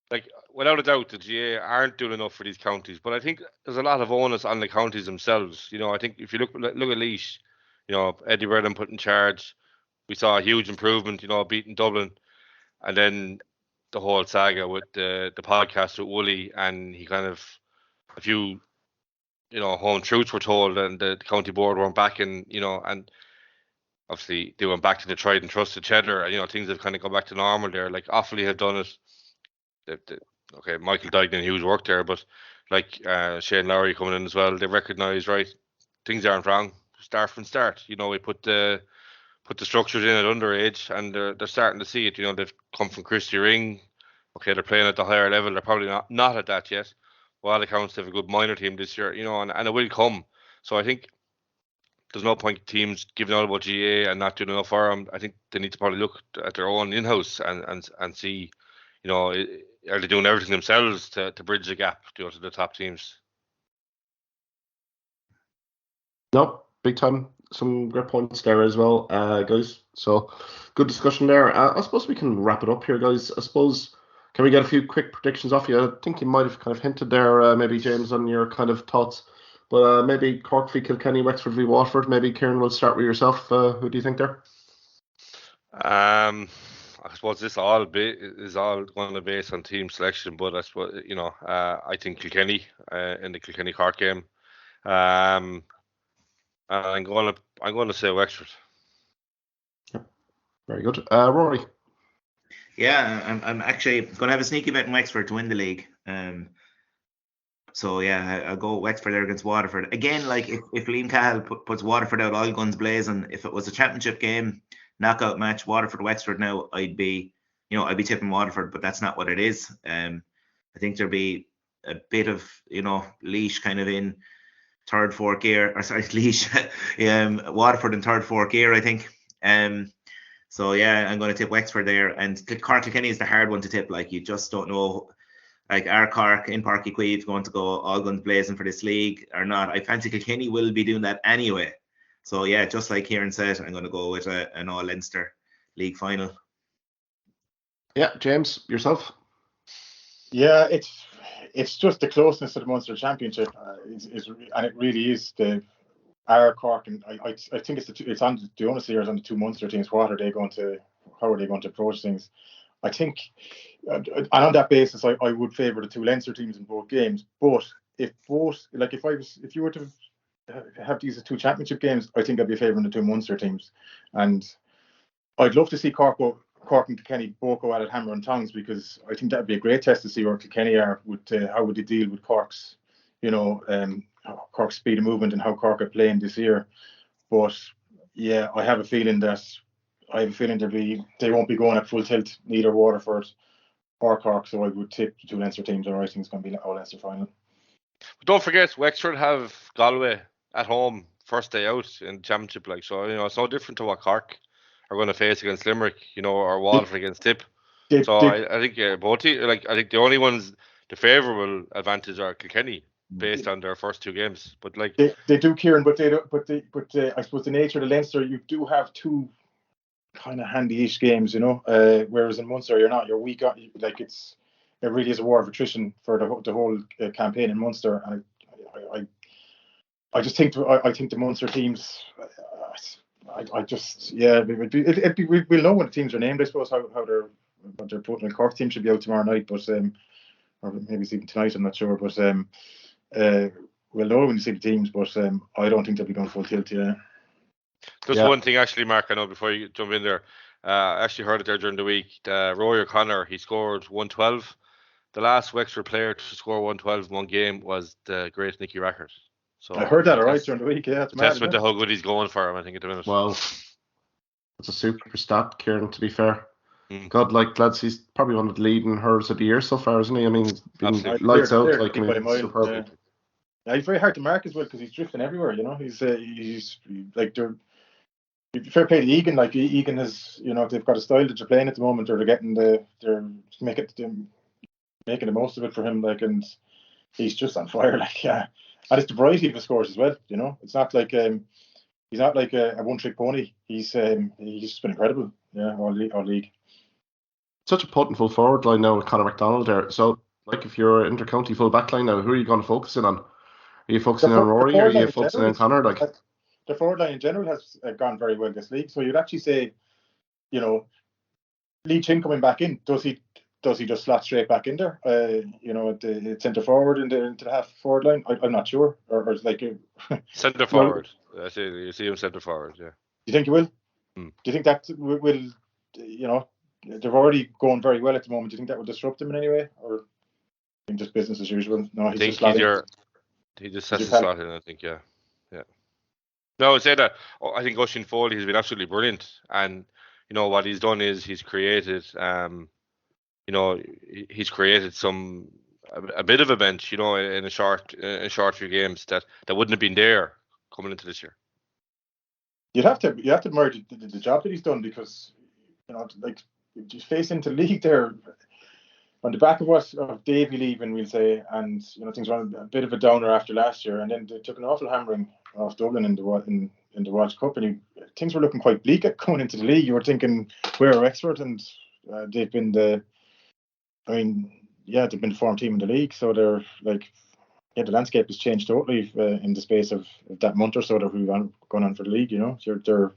Like without a doubt, the GA aren't doing enough for these counties, but I think there's a lot of onus on the counties themselves. You know, I think if you look at Laois, you know, Eddie Brennan put in charge. We saw a huge improvement, you know, beating Dublin, and then the whole saga with the podcast with Wooly, and he kind of a few, you know, home truths were told, and the county board weren't backing, you know, and obviously they went back to the tried and trusted cheddar, and you know things have kind of gone back to normal there. Like Offaly have done it. Okay, Michael Dignan, huge work there, but like Shane Lowry coming in as well, they recognised, right, things aren't wrong. start from start. You know, we put the structures in at underage, and they're starting to see it. You know, they've come from Christy Ring. Okay, they're playing at the higher level. They're probably not at that yet. By all accounts, they have a good minor team this year. You know, and it will come. So I think there's no point teams giving out about GA and not doing enough for them. I think they need to probably look at their own in-house and see, you know, are they doing everything themselves to bridge the gap, you know, to the top teams. No, big time. Some great points there as well, guys. So good discussion there. I suppose we can wrap it up here, guys. I suppose, can we get a few quick predictions off you? I think you might have kind of hinted there, maybe James, on your kind of thoughts. But maybe Cork v Kilkenny, Wexford v Waterford. Maybe Kieran, will start with yourself. Who do you think there? I suppose this is all going to base on team selection, but I suppose, you know, I think Kilkenny in the Kilkenny Cork game. I'm going to say Wexford. Yep. Very good. Rory. Yeah, I'm actually going to have a sneaky bet in Wexford to win the league. So yeah, I'll go Wexford there against Waterford. Again, like if Liam Cahill puts Waterford out all guns blazing, if it was a championship game, knockout match, Waterford now, I'd be tipping Waterford, but that's not what it is. I think there'll be a bit of, you know, Laois kind of in third, fourth gear, or sorry, Laois, Waterford in third, fourth gear, I think. So yeah, I'm going to tip Wexford there, and Cork Kilkenny is the hard one to tip. Like, you just don't know. Like, our Cork in Páirc Uí Chaoimh going to go all guns blazing for this league or not? I fancy Kilkenny will be doing that anyway. So yeah, just like Kieran said, I'm going to go with an all Leinster league final. Yeah, James, yourself? Yeah, it's just the closeness of the Munster Championship, and it really is our Cork, and I think it's on the onus here is on the two Munster teams. How are they going to approach things? I think, and on that basis, I would favour the two Leinster teams in both games. But if you were to have these two championship games, I think I'd be favouring the two Munster teams, and I'd love to see Cork and Kilkenny both go at it hammer and tongs, because I think that'd be a great test to see where Kilkenny are with how would they deal with Cork's, you know, Cork's speed of movement and how Cork are playing this year. But yeah, I have a feeling they won't be going at full tilt, neither Waterford or Cork. So I would tip the two Leinster teams, and I think it's going to be an all Leinster final. But don't forget, Wexford have Galway at home first day out in the championship, like, so, you know, it's no different to what Cork are going to face against Limerick, you know, or Waterford against Tip. I think both, like, I think the only ones, the favourable advantage are Kilkenny based on their first two games. But like they do, Kieran, but I suppose the nature of the Leinster, you do have two kind of handy-ish games, you know, whereas in Munster you're weak. Like, it really is a war of attrition for the whole campaign in Munster, and I just think the Munster teams. We'll know when the teams are named. I suppose what they're putting in. Cork team should be out tomorrow night, but or maybe it's even tonight. I'm not sure, but we'll know when you see the teams. But I don't think they'll be going full tilt. Yeah. Just one thing, actually, Mark, I know before you jump in there, I actually heard it there during the week. Rory O'Connor, he scored 112. The last Wexford player to score 112 in one game was the great Nicky Rackard. So I heard that during the week. Yeah, it's mad, testament to how good he's going for him, I think, at the minute. Well, it's a super stat, Kieran, to be fair. God, like, lads, he's probably one of the leading hurlers of the year so far, isn't he? I mean, he's been lights out. Like, superb. Yeah, he's very hard to mark as well, because he's drifting everywhere. You know, he's like, fair play to Egan. Like, Egan has, you know, they've got a style that they're playing at the moment, or they're making the most of it for him. Like, and he's just on fire. Like, yeah. And it's the variety of his scores as well. You know, it's not like he's not like a one-trick pony. He's just been incredible. Yeah, all league. Such a potent full forward line now with Conor McDonald there. So, like, if you're inter-county full back line now, who are you going to focus in on? Are you focusing on Rory, or are you focusing on Conor? Like, the forward line in general has gone very well this league. So you'd actually say, you know, Lee Chin coming back in, does he just slot straight back in there? You know, at the centre forward into the half forward line. I'm not sure, or it's like centre forward. I see. You see him centre forward. Yeah. Do you think he will? Do you think that will? You know, they're already going very well at the moment. Do you think that will disrupt him in any way, or just business as usual? No, he just has to slot in. I think, yeah. No, I would say that I think Oisin Foley has been absolutely brilliant, and what he's done is he's created, he's created a bit of a bench, in a short few games that wouldn't have been there coming into this year. You have to admire the job that he's done, because like just facing into league there on the back of Davy leaving, we'll say, and things were a bit of a downer after last year, and then they took an awful hammering off Dublin in the Walsh Cup, and things were looking quite bleak at going into the league. You were thinking, we're Wexford, and they've been they've been the form team in the league, so they're like, the landscape has changed totally in the space of that month or so that we've gone on for the league. They're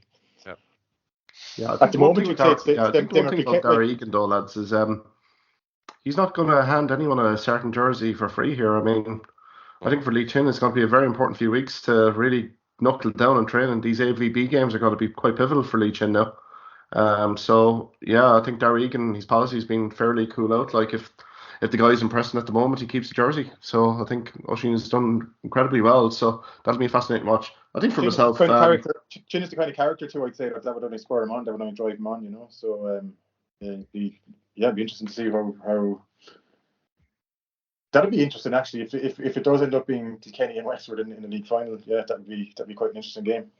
at the moment, you'd say I think one thing about Gary Egan, though, lads, is he's not going to hand anyone a certain jersey for free here. I mean, I think for Lee Chin, it's going to be a very important few weeks to really knuckle down and train, and these AVB games are going to be quite pivotal for Lee Chin now. So yeah, I think Gary Egan, his policy's been fairly cool out. Like, if the guy's impressing at the moment, he keeps the jersey. So I think Oisin has done incredibly well. So that'll be a fascinating watch. I think for myself, Chin is the kind of character too, I'd say, that would only spur him on, that would only drive him on, So it'd be interesting to see how that'll be interesting, actually, if it does end up being Kilkenny and Westford in the league final. Yeah, that'd be quite an interesting game.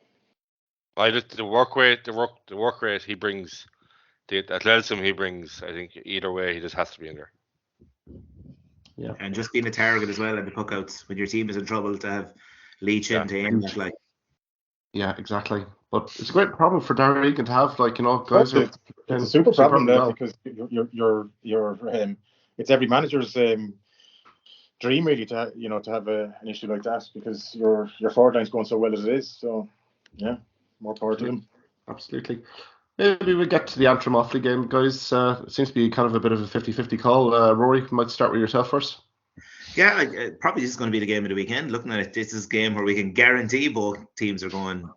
The work rate he brings, the athleticism he brings, I think either way he just has to be in there. Yeah, and just being a target as well in the puckouts when your team is in trouble, to have Lee Chin to aim at, like. Yeah, exactly. But it's a great problem for Darren Egan to have, guys. It's a super problem there, because you're it's every manager's dream, really, to have an issue like that, because your forward line's going so well as it is. So yeah, more power to them. Absolutely. Maybe we get to the Antrim Offaly game, guys. It seems to be kind of a bit of a 50-50 call. Rory, might start with yourself first. Yeah, probably this is going to be the game of the weekend. Looking at it, this is a game where we can guarantee both teams are going,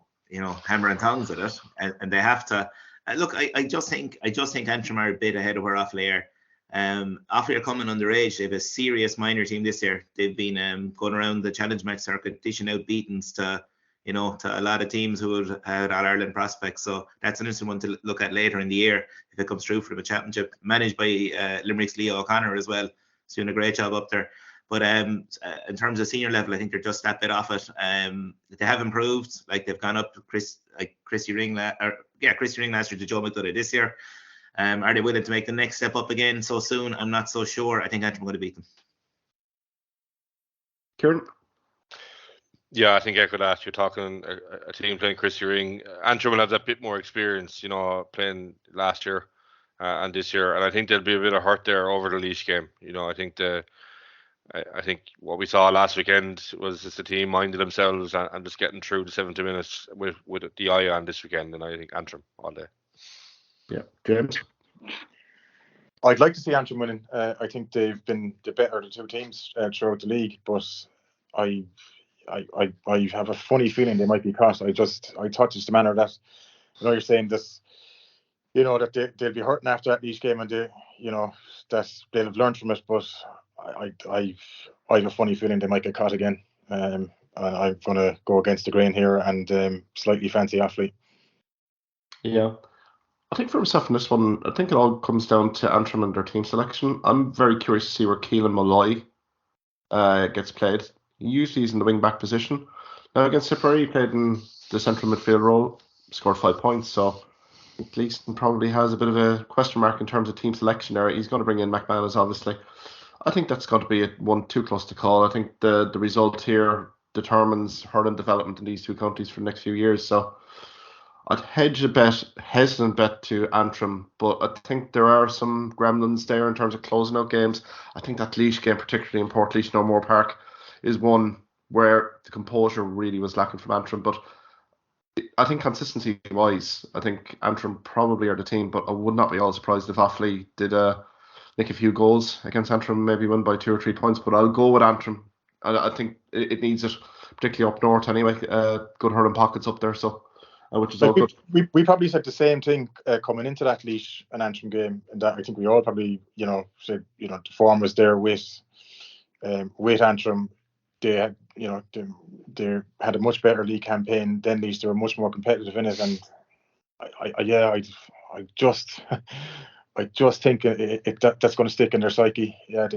hammer and tongs at it, and they have to. Look, I just think Antrim are a bit ahead of where Offaly are. Offaly are coming underage. They have a serious minor team this year. They've been going around the challenge match circuit, dishing out beatings to a lot of teams who had All-Ireland prospects. So that's an interesting one to look at later in the year if it comes through for the championship, managed by Limerick's Leo O'Connor as well. He's doing a great job up there. But in terms of senior level, I think they're just that bit off it. They have improved. Like, they've gone up to Christy Ring last year to Joe McDonough this year. Are they willing to make the next step up again so soon? I'm not so sure. I think Antrim are going to beat them. Kieran? Yeah, I think I could ask you, talking a team playing Christy Ring. Antrim will have that bit more experience, playing last year and this year, and I think there'll be a bit of hurt there over the Laois game. I think what we saw last weekend was just the team minding themselves and just getting through the 70 minutes with the eye on this weekend, and I think Antrim all day. Yeah, James? I'd like to see Antrim winning. I think they've been the better of the two teams throughout the league, but I have a funny feeling they might be caught. I thought just the manner that, you're saying this, that they'll be hurting after that Laois game, and that they'll have learned from it, but I have a funny feeling they might get caught again. And I'm going to go against the grain here and slightly fancy Offaly. Yeah. I think for myself in this one, I think it all comes down to Antrim and their team selection. I'm very curious to see where Keelan Molloy gets played. Usually he's in the wing-back position. Now against Tipperary, he played in the central midfield role, scored 5 points, so Gleeson probably has a bit of a question mark in terms of team selection there. He's going to bring in McManus, obviously. I think that's got to be one too close to call. I think the result here determines hurling development in these two counties for the next few years. So I'd hedge a hesitant bet to Antrim, but I think there are some gremlins there in terms of closing out games. I think that Laois game, particularly in Port Laois, No More Park, is one where the composure really was lacking from Antrim. But I think consistency-wise, I think Antrim probably are the team, but I would not be all surprised if Offaly did make a few goals against Antrim, maybe win by 2 or 3 points, but I'll go with Antrim. I think it needs it, particularly up north anyway. Good hurling pockets up there, so which is all good. We probably said the same thing coming into that Laois and Antrim game, and that I think we all probably said the form was there with Antrim. They they had a much better league campaign than these. They were much more competitive in it, and I just think that's going to stick in their psyche. Yeah,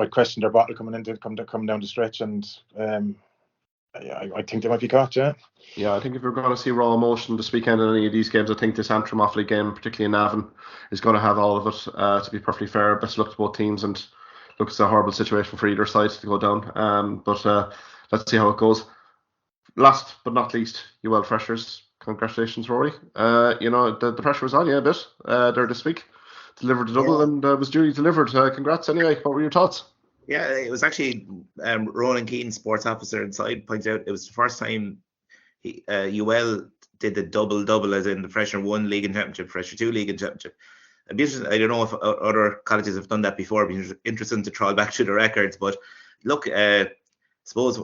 I question their battle coming down the stretch, and I think they might be caught. Yeah, I think if we're going to see raw emotion this weekend in any of these games, I think this Antrim Offaly game, particularly in Navan, is going to have all of it. To be perfectly fair, best of luck to both teams, and look, it's a horrible situation for either side to go down. But let's see how it goes. Last but not least, you well freshers. Congratulations, Rory. The pressure was on you a bit there this week. Delivered the double and was duly delivered. Congrats anyway. What were your thoughts? Yeah, it was actually Ronan Keane, sports officer inside, points out it was the first time UL did the double, as in the Fresher 1 League and Championship, Fresher 2 League and Championship. I don't know if other colleges have done that before. It'd be interesting to trawl back through the records. But look, suppose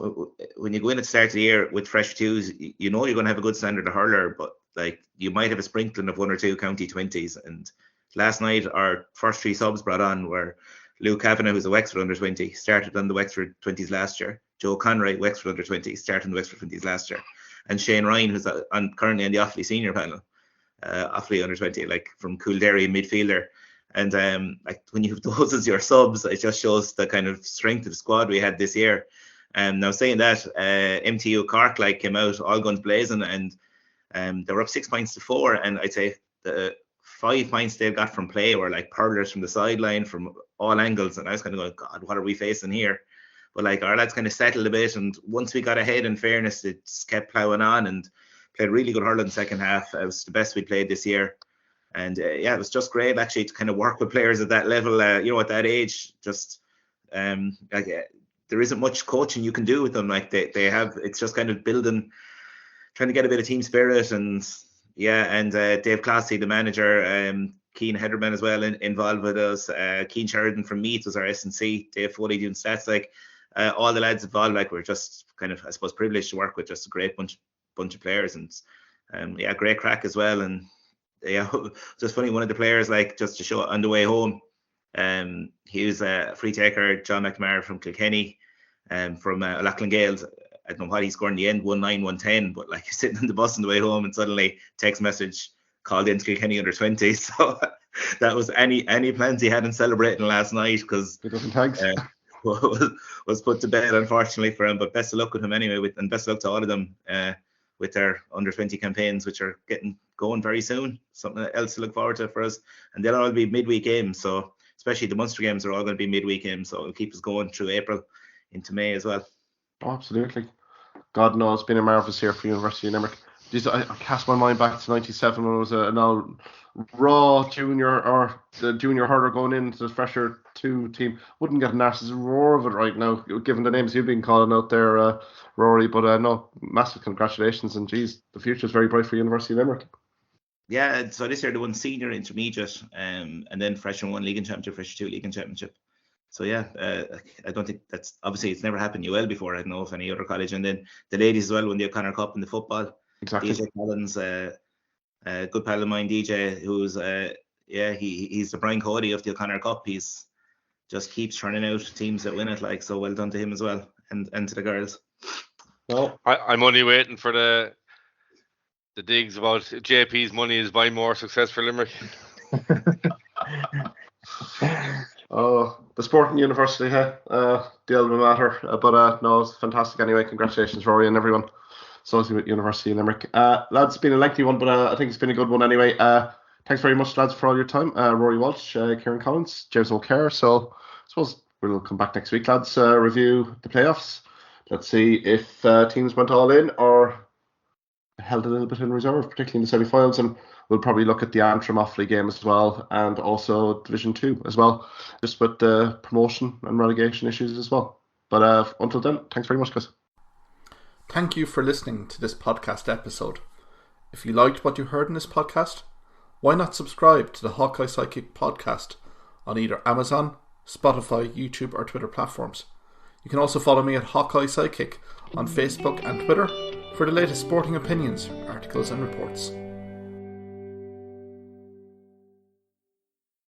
when you go in at the start of the year with Fresh 2s, you're going to have a good standard of hurler, but like you might have a sprinkling of 1 or 2 county 20s. And last night, our first 3 subs brought on were Luke Kavanagh, who's a Wexford under 20, started on the Wexford 20s last year. Joe Conroy, Wexford under 20, started on the Wexford 20s last year. And Shane Ryan, who's currently on the Offaly senior panel, Offaly under 20, like from Coolderry midfielder. And like when you have those as your subs, it just shows the kind of strength of the squad we had this year. Now saying that, MTU Cork came out all guns blazing, and they were up 6 points to 4. And I'd say the 5 points they got from play were like purlers from the sideline from all angles. And I was kind of going, God, what are we facing here? But like our lads kind of settled a bit, and once we got ahead, in fairness, it just kept ploughing on and played really good hurling in the second half. It was the best we played this year. And it was just great actually to kind of work with players at that level, at that age. Just there isn't much coaching you can do with them. Like they have, it's just kind of building, trying to get a bit of team spirit. And Dave Classy, the manager, Keen Hederman as well involved with us. Keen Sheridan from Meath was our S&C. Dave Foley doing stats. All the lads involved, we're just kind of, I suppose, privileged to work with just a great bunch of players. And great crack as well. And just funny, one of the players, just to show on the way home, he was a free taker, John McNamara from Kilkenny, from Lachlan Gales. I don't know what he scored in the end, 1-9, 1-10, but he's sitting on the bus on the way home, and suddenly text message called into Kilkenny under 20. So that was any plans he had in celebrating last night, because was put to bed, unfortunately, for him. But best of luck with him anyway, and best of luck to all of them with their under 20 campaigns, which are getting going very soon. Something else to look forward to for us, and they'll all be midweek games. So especially the Munster games are all going to be midweek games, so it'll keep us going through April into May as well. Oh, absolutely. God knows, it's been a marvellous year for University of Limerick. Jeez, I cast my mind back to 97 when it was a now raw junior or the junior hurler going into the Fresher 2 team. Wouldn't get an arse's roar of it right now, given the names you've been calling out there, Rory. But no, massive congratulations, and geez, the future is very bright for University of Limerick. Yeah, so this year they won senior, intermediate, and then Fresher 1 League and Championship, Fresher 2 League and Championship. So I don't think that's, obviously it's never happened UL before. I don't know of any other college. And then the ladies as well won the O'Connor Cup in the football. Exactly. DJ Collins, good pal of mine, DJ, who's he's the Brian Cody of the O'Connor Cup. He's just keeps turning out teams that win it. So well done to him as well, and to the girls. Well, I'm only waiting for the digs about JP's money is buying more success for Limerick. Oh, the sporting university, the alma mater. But no, it's fantastic anyway. Congratulations, Rory, and everyone associated with University of Limerick. Lads, it's been a lengthy one, but I think it's been a good one anyway. Thanks very much, lads, for all your time. Rory Walsh, Kieran Collins, James Mulcare. So I suppose we'll come back next week, lads, review the playoffs. Let's see if teams went all in or held a little bit in reserve, particularly in the semi-finals, and we'll probably look at the Antrim Offaly game as well, and also Division 2 as well, just with the promotion and relegation issues as well. But until then, thanks very much, guys. Thank you for listening to this podcast episode. If you liked what you heard in this podcast, why not subscribe to the Hawkeye Sidekick podcast on either Amazon, Spotify, YouTube or Twitter platforms. You can also follow me at Hawkeye Sidekick on Facebook and Twitter for the latest sporting opinions, articles and reports.